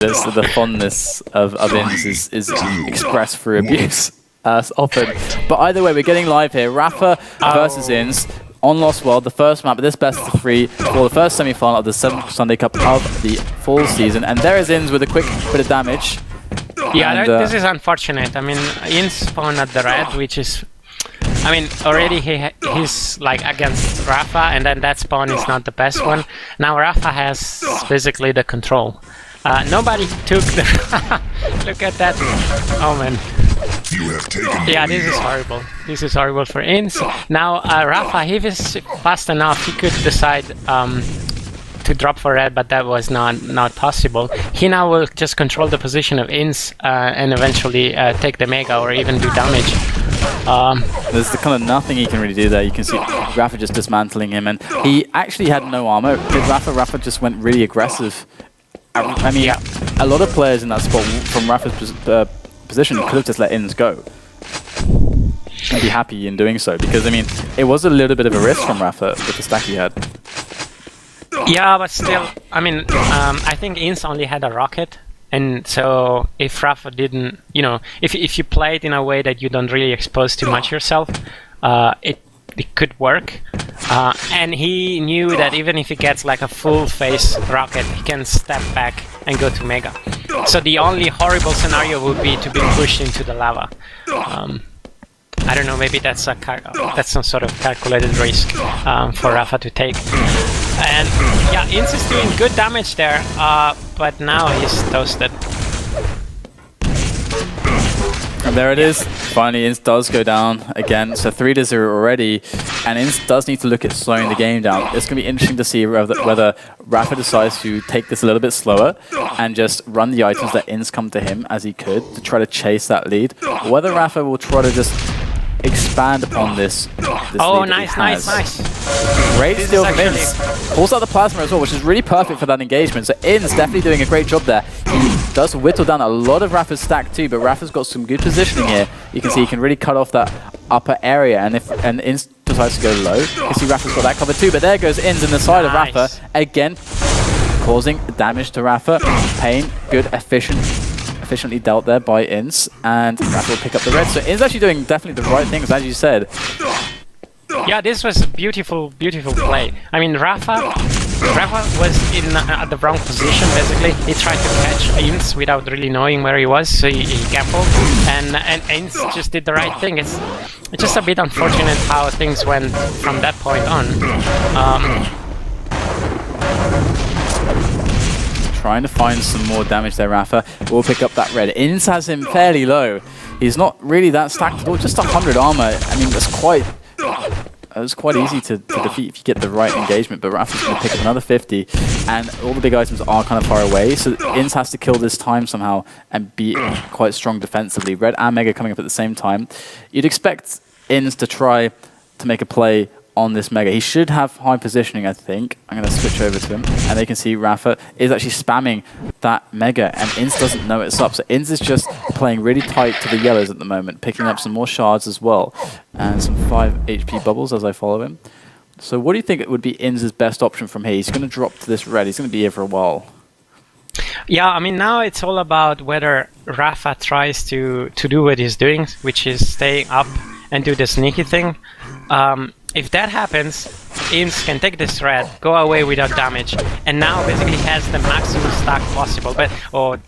the fondness of Ins is expressed through abuse often. But either way, we're getting live here. Rapha versus Ins on Lost World, the first map of this best of 3 for the first semi-final of the 7th Sunday Cup of the fall season. And there is Ins with a quick bit of damage. Yeah, and, this is unfortunate. I mean, Ins spawned at the red, which is... I mean, already he's like against Rapha, and then that spawn is not the best one. Now Rapha has basically the control. Nobody took the... Look at that. Oh man. Yeah, this is horrible. This is horrible for Ins. Now Rapha, he was fast enough. He could decide to drop for red, but that was not possible. He now will just control the position of Ins and eventually take the Mega or even do damage. There's the kind of nothing he can really do there. You can see Rapha just dismantling him, and he actually had no armor. Did Rapha just went really aggressive. I mean, a lot of players in that spot from Rapha's position could have just let Ins go and be happy in doing so, because I mean, it was a little bit of a risk from Rapha with the stack he had. Yeah, but still, I mean, I think Ins only had a rocket. And so if Rapha didn't, you know, if you play it in a way that you don't really expose too much yourself, it could work. And he knew that even if he gets like a full face rocket, he can step back and go to Mega. So the only horrible scenario would be to be pushed into the lava. I don't know, maybe that's some sort of calculated risk for Rapha to take. And yeah, Ins is doing good damage there, but now he's toasted. And there it is. Finally, Ins does go down again. So 3-0 already. And Ins does need to look at slowing the game down. It's going to be interesting to see whether Rapha decides to take this a little bit slower and just run the items that Ins come to him as he could to try to chase that lead. Or whether Rapha will try to just expand upon this oh, lead nice. Great steal from Ins. Pulls out the plasma as well, which is really perfect for that engagement. So Ins definitely doing a great job there. He does whittle down a lot of Rapha's stack too, but Rapha's got some good positioning here. You can see he can really cut off that upper area, and if Ins decides to go low, you can see Rapha's got that covered too. But there goes Ins in the side of Rapha again, causing damage to Rapha. Pain, good, efficiently dealt there by Ins, and Rapha will pick up the red. So Ins actually doing definitely the right things, as you said. Yeah, this was a beautiful play. I mean, Rapha was in at the wrong position, basically. He tried to catch Ins without really knowing where he was, so he gambled, and Ins just did the right thing. It's just a bit unfortunate how things went from that point on. Trying to find some more damage there, Rapha. We'll pick up that red. Ins has him fairly low. He's not really that stacked at all, just 100 armor. I mean, that's quite... It's quite easy to defeat if you get the right engagement, but Rapha's going to pick up another 50, and all the big items are kind of far away, so Ins has to kill this time somehow and be quite strong defensively. Red and Mega coming up at the same time. You'd expect Ins to try to make a play on this Mega. He should have high positioning, I think. I'm going to switch over to him, and they can see Rapha is actually spamming that Mega, and Ins doesn't know it's up. So Ins is just playing really tight to the yellows at the moment, picking up some more shards as well, and some 5 HP bubbles as I follow him. So what do you think it would be Ins' best option from here? He's going to drop to this red. He's going to be here for a while. Yeah, I mean, now it's all about whether Rapha tries to do what he's doing, which is stay up and do the sneaky thing. If that happens, Ins can take this red, go away without damage, and now basically has the maximum stack possible. But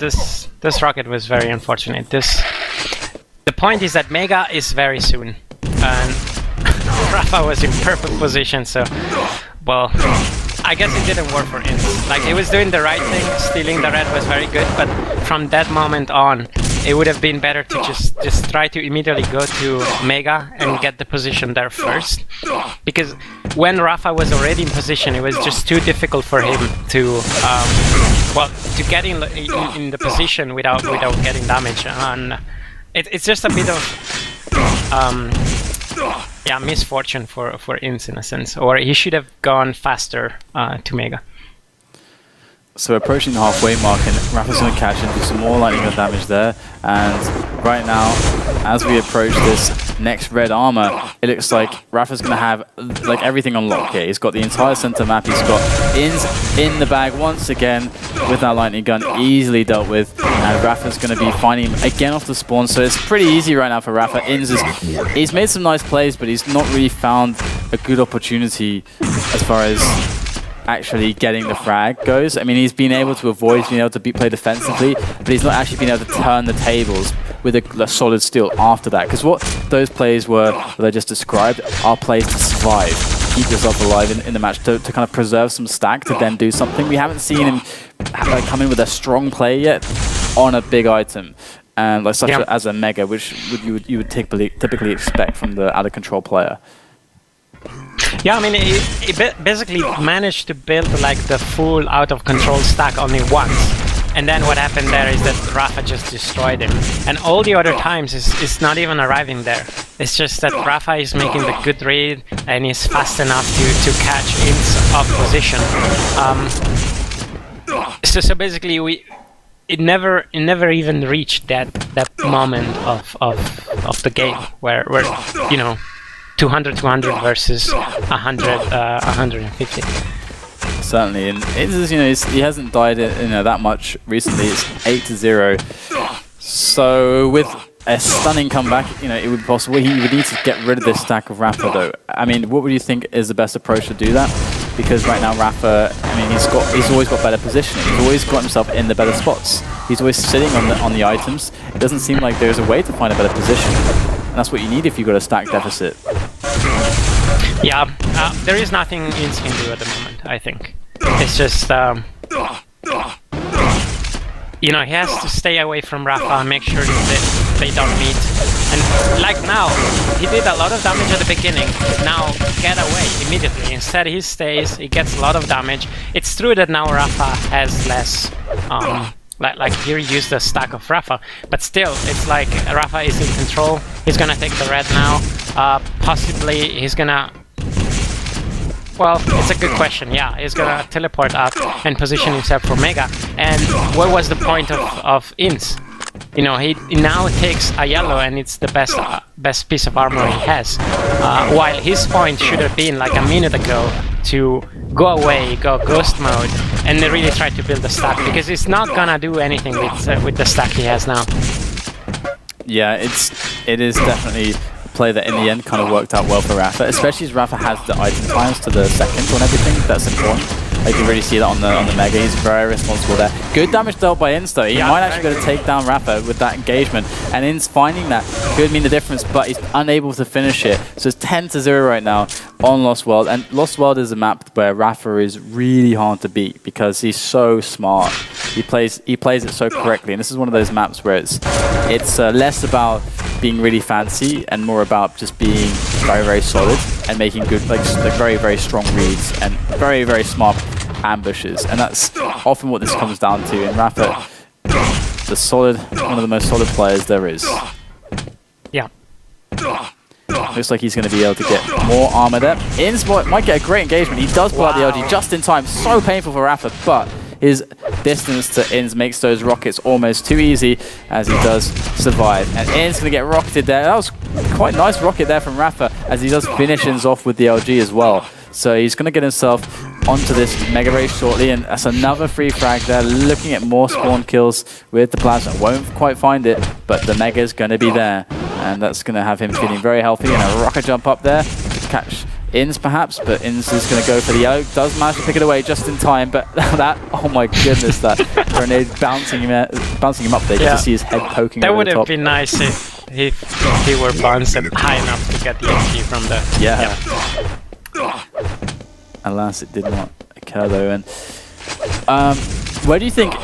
this rocket was very unfortunate. The point is that Mega is very soon, and Rapha was in perfect position. So, well, I guess it didn't work for Ins. Like, he was doing the right thing, stealing the red was very good, but from that moment on, it would have been better to just try to immediately go to Mega and get the position there first. Because when Rapha was already in position, it was just too difficult for him to get in the position without getting damage. And it's just a bit of misfortune for Ins in a sense. Or he should have gone faster to Mega. So we're approaching the halfway mark, and Rapha's going to catch and do some more lightning gun damage there. And right now, as we approach this next red armor, it looks like Rapha's going to have like everything on lock here. He's got the entire center map. He's got Ins in the bag once again with that lightning gun, easily dealt with. And Rapha's going to be finding him again off the spawn. So it's pretty easy right now for Rapha. Ins he's made some nice plays, but he's not really found a good opportunity as far as actually getting the frag goes. I mean, he's been able to avoid, he's been able to play defensively, but he's not actually been able to turn the tables with a solid steal after that. Because what those plays were that I just described are plays to survive, to keep yourself alive in the match, to kind of preserve some stack, to then do something. We haven't seen him come in with a strong play yet on a big item, and like such as a mega, which you would typically expect from the out of control player. Yeah, I mean, he basically managed to build like the full out-of-control stack only once. And then what happened there is that Rapha just destroyed him. And all the other times it's not even arriving there. It's just that Rapha is making the good read and is fast enough to catch Ins off position. So basically it never even reached that moment of the game where you know, 200 versus 150. Certainly, and it's, you know, he hasn't died that much recently. It's 8-0. So with a stunning comeback, it would be possible. He would need to get rid of this stack of Rapha, though. I mean, what would you think is the best approach to do that? Because right now Rapha, I mean, he's always got better positioning. He's always got himself in the better spots. He's always sitting on the items. It doesn't seem like there's a way to find a better position. And that's what you need if you've got a stack deficit. Yeah, there is nothing Ins can do at the moment, I think. It's just, he has to stay away from Rapha and make sure that they don't meet. And like now, he did a lot of damage at the beginning. Now, get away immediately. Instead, he stays, he gets a lot of damage. It's true that now Rapha has less... Like here he used the stack of Rapha, but still, it's like Rapha is in control. He's gonna take the red now. Possibly he's gonna... Well, it's a good question, yeah. He's gonna teleport up and position himself for Mega. And what was the point of Ins? He now takes a yellow and it's the best piece of armor he has. While his point should have been like a minute ago to go away, go ghost mode, and really try to build a stack, because it's not gonna do anything with the stack he has now. Yeah, it is definitely a play that in the end kind of worked out well for Rapha, especially as Rapha has the item times to the second on everything. That's important. You can really see that on the Mega. He's very responsible there. Good damage dealt by Ins, though. He might actually be able to take down Rapha with that engagement. And Ins finding that could mean the difference, but he's unable to finish it. So it's 10-0 right now on Lost World. And Lost World is a map where Rapha is really hard to beat because he's so smart. He plays it so correctly. And this is one of those maps where it's less about being really fancy and more about just being very, very solid and making good, like very, very strong reads and very, very smart ambushes. And that's often what this comes down to. And Rapha, one of the most solid players there is. Yeah. Looks like he's going to be able to get more armor there. Ins might get a great engagement. He does pull out the LG just in time. So painful for Rapha, but his distance to Ins makes those rockets almost too easy as he does survive. And Ins going to get rocketed there. That was quite a nice rocket there from Rapha as he does finish Ins off with the LG as well. So he's going to get himself onto this Mega Race shortly, and that's another free frag there. Looking at more spawn kills with the Plasma. Won't quite find it, but the Mega's going to be there. And that's going to have him feeling very healthy. And a rocket jump up there to catch Ins perhaps, but Ins is going to go for the yellow. Does manage to pick it away just in time, but that, oh my goodness, that grenade bouncing him up there just to see his head poking over the top. That would have been nice if he were bounced high enough to get the XP from the... Yeah. Alas, it did not occur though. And where do you think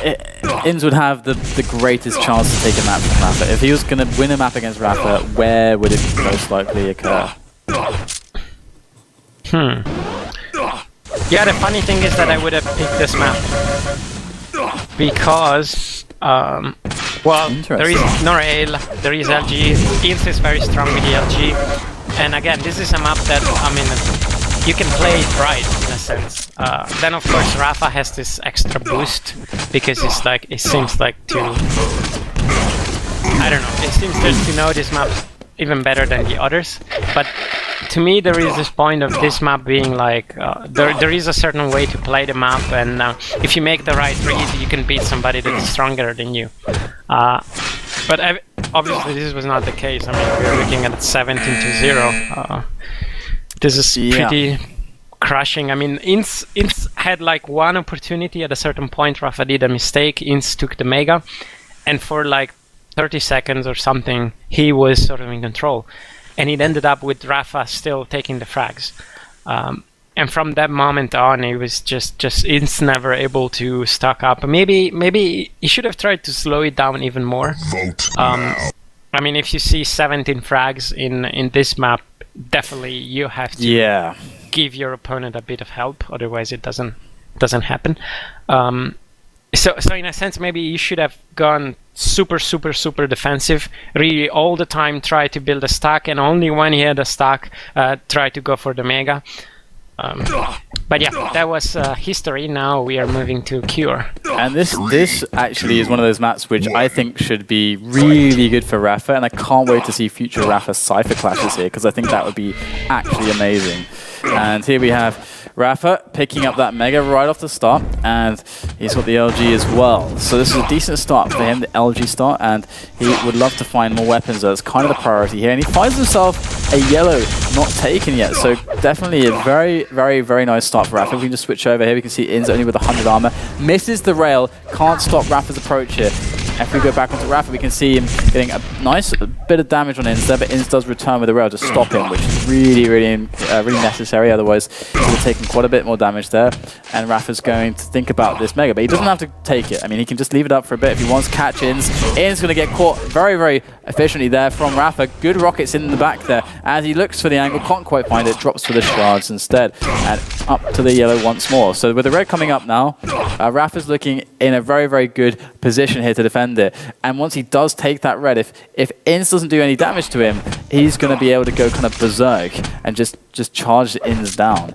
Ins would have the greatest chance to take a map from Rapha? If he was going to win a map against Rapha, where would it most likely occur? Yeah, the funny thing is that I would have picked this map because, well, there is Norail, there is LG. Ins is very strong with the LG, and again, this is a map that, I mean, you can play it right in a sense. Then of course Rapha has this extra boost because it's like it seems like to I don't know. It seems just to know this map even better than the others. But to me, there is this point of this map being like there is a certain way to play the map, and if you make the right read, you can beat somebody that is stronger than you. But obviously, this was not the case. I mean, we are looking at 17-0. This is pretty crushing. I mean, Ince had like one opportunity at a certain point. Rapha did a mistake. Ince took the Mega, and for like 30 seconds or something, he was sort of in control. And it ended up with Rapha still taking the frags. And from that moment on, it was just Ince never able to stock up. Maybe he should have tried to slow it down even more. I mean, if you see 17 frags in this map, definitely you have to give your opponent a bit of help. Otherwise, it doesn't happen. So in a sense, maybe you should have gone super defensive, really all the time try to build a stack, and only when he had a stack, try to go for the Mega. But yeah, that was history. Now we are moving to Cure. And this actually is one of those maps which I think should be really good for Rapha, and I can't wait to see future Rapha Cypher clashes here, because I think that would be actually amazing. And here we have Rapha picking up that Mega right off the start, and he's got the LG as well. So this is a decent start for him, the LG start, and he would love to find more weapons. That's kind of the priority here. And he finds himself a yellow not taken yet, so definitely a very nice start for Rapha. If we can just switch over here, we can see Inz only with 100 armor. Misses the rail, can't stop Rapha's approach here. If we go back onto Rapha, we can see him getting a nice bit of damage on Inz there, but Inz does return with the rail to stop him, which is really necessary. Otherwise, he would have taken quite a bit more damage there. And Rapha's going to think about this Mega, but he doesn't have to take it. I mean, he can just leave it up for a bit if he wants to catch Inz. Inz going to get caught very efficiently there from Rapha. Good rockets in the back there. As he looks for the angle, can't quite find it, drops for the shards instead. And up to the yellow once more. So with the red coming up now, Rapha's looking in a very good position here to defend it. And once he does take that red, if Inz doesn't do any damage to him, he's going to be able to go kind of berserk and just charge Inz down.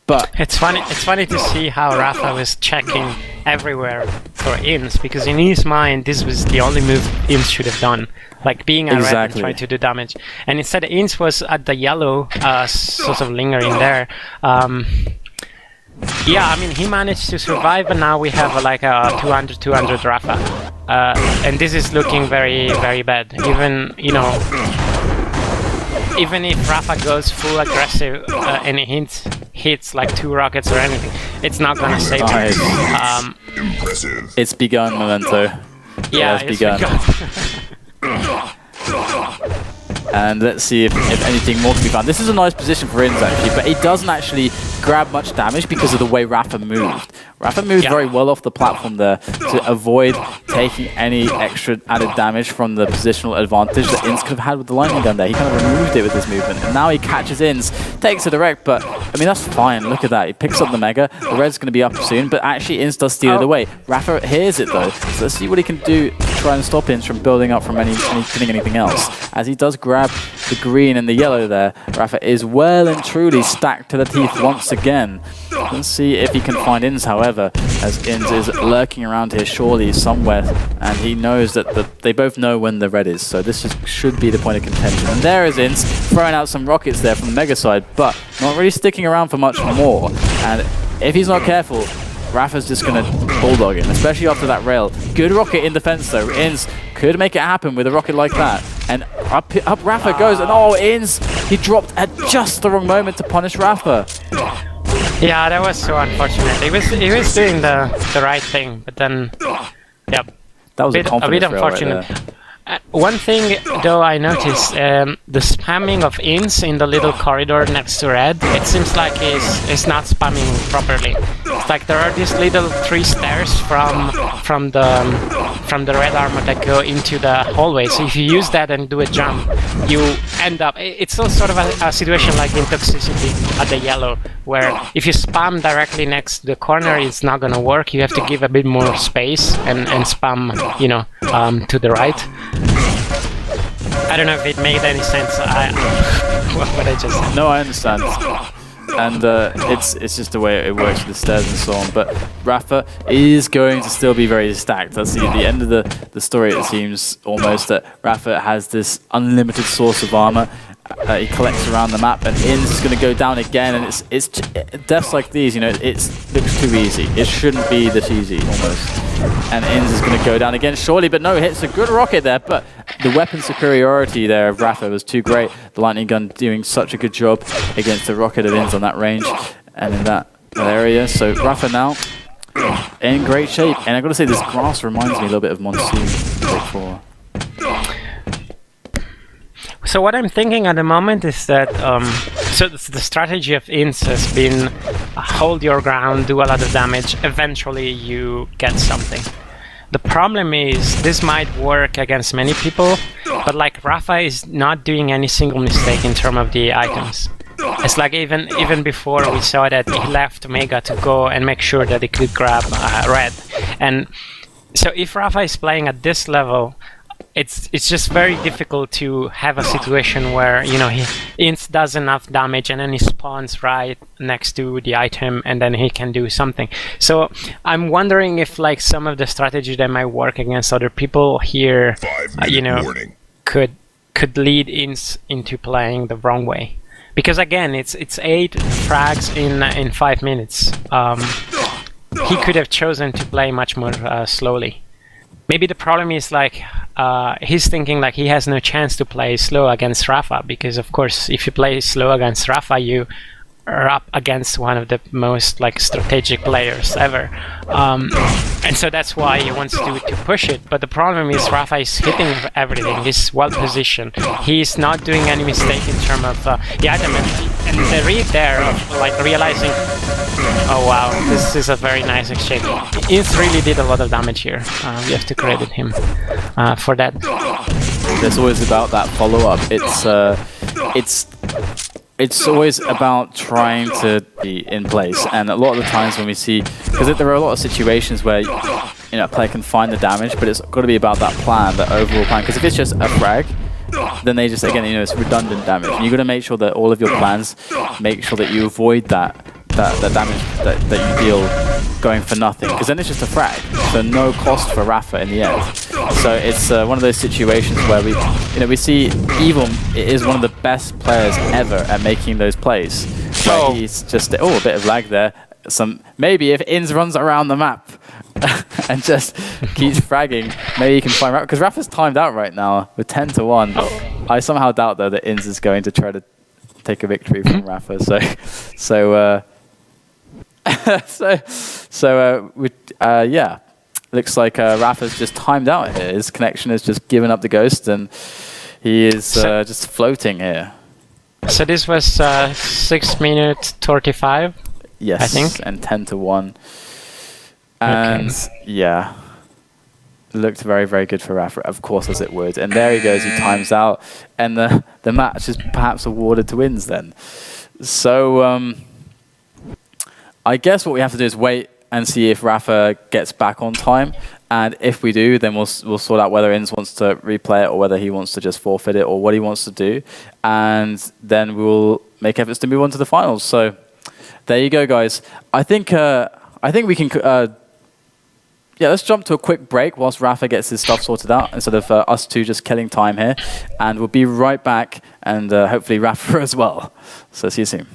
But it's funny to see how Rapha was checking everywhere for Inz, because in his mind this was the only move Inz should have done, like being a red and try to do damage. And instead Inz was at the yellow, sort of lingering there. Yeah, I mean, he managed to survive, and now we have like a 200 Rapha. And this is looking very bad. Even, you know, even if Rapha goes full aggressive and he hits like 2 rockets or anything, it's not gonna save him. It's begun, Memento. Yeah, it's begun. And let's see if anything more can be found. This is a nice position for Inz actually, but he doesn't actually grab much damage because of the way Rapha moved. Rapha moved very well off the platform there to avoid taking any extra added damage from the positional advantage that Inz could have had with the lightning gun there. He kind of removed it with his movement, and now he catches Inz, takes a direct, but I mean, that's fine. Look at that. He picks up the Mega. The red's going to be up soon, but actually Inz does steal it away. Rapha hears it though, so let's see what he can do to try and stop Inz from building up from hitting anything else. As he does grab the green and the yellow there, Rapha is well and truly stacked to the teeth once again. Let's see if he can find Inz, however, as Inz is lurking around here surely somewhere, and he knows that they both know when the red is, so this should be the point of contention. And there is Inz throwing out some rockets there from the Mega side, but not really sticking around for much more. And if he's not careful, Rapha's just going to bulldog him, especially after that rail. Good rocket in defense though. Inz could make it happen with a rocket like that. And up Rapha goes, and oh, Inz, he dropped at just the wrong moment to punish Rapha. Yeah, that was so unfortunate. He was doing the right thing, but then, yeah, that was a bit unfortunate. One thing though I noticed, the spamming of Inz in the little corridor next to red, it seems like he's not spamming properly. It's like there are these little 3 stairs from the red armor that go into the hallway. So if you use that and do a jump, you end up. It's also sort of a situation like in Toxicity at the yellow, where if you spam directly next to the corner, it's not gonna work. You have to give a bit more space and spam, you know, to the right. I don't know if it made any sense. What I just said. No, I understand. and it's just the way it works with the stairs and so on. But Rapha is going to still be very stacked. That's the end of the story. It seems almost that Rapha has this unlimited source of armor. He collects around the map, and Inns is going to go down again. And it's deaths like these, you know, it looks too easy. It shouldn't be this easy almost. And Inns is going to go down again, surely, but no, hits a good rocket there. But the weapon superiority there of Rapha was too great. The lightning gun doing such a good job against the rocket of Inns on that range and in that area. So Rapha now in great shape. And I've got to say, this grass reminds me a little bit of Monsoon before. So what I'm thinking at the moment is that so the strategy of Inns has been hold your ground, do a lot of damage, eventually you get something. The problem is this might work against many people, but like Rapha is not doing any single mistake in terms of the items. It's like even before we saw that he left Mega to go and make sure that he could grab red. And so if Rapha is playing at this level, it's just very difficult to have a situation where, you know, he Inns does enough damage and then he spawns right next to the item and then he can do something. So I'm wondering if like some of the strategy that might work against other people here, you know, could lead Inns into playing the wrong way. Because again, it's 8 frags in 5 minutes. He could have chosen to play much more slowly. Maybe the problem is like he's thinking like he has no chance to play slow against Rapha, because of course if you play slow against Rapha, you are up against one of the most like strategic players ever, and so that's why he wants to push it. But the problem is Rapha is hitting everything. He's well positioned. He's not doing any mistake in terms of the item, and the read there of like realizing, oh wow, this is a very nice exchange. Inns really did a lot of damage here. We have to credit him for that. There's always about that follow-up. It's always about trying to be in place, and a lot of the times when we see, because there are a lot of situations where, you know, a player can find the damage, but it's got to be about that plan, that overall plan. Because if it's just a frag, then they just, again, you know, it's redundant damage. And you've got to make sure that all of your plans make sure that you avoid that damage that you deal going for nothing, because then it's just a frag, so no cost for Rapha in the end. So it's one of those situations where we see Evil is one of the best players ever at making those plays. Where he's just a bit of lag there. Maybe if Inns runs around the map and just keeps fragging, maybe he can find Rapha, because Rapha's timed out right now with 10-1. I somehow doubt though that Inns is going to try to take a victory from Rapha. Yeah, looks like Rapha's just timed out here. His connection has just given up the ghost, and he is just floating here. So this was 6 minutes 35. Yes, I think, and 10-1, and yeah, looked very, very good for Rapha, of course, as it would. And there he goes, he times out, and the match is perhaps awarded to Inns then. So I guess what we have to do is wait and see if Rapha gets back on time, and if we do, then we'll sort out whether Inns wants to replay it or whether he wants to just forfeit it or what he wants to do, and then we'll make efforts to move on to the finals. So there you go, guys. I think we can. Yeah, let's jump to a quick break whilst Rapha gets his stuff sorted out, instead of us two just killing time here, and we'll be right back, and hopefully Rapha as well. So see you soon.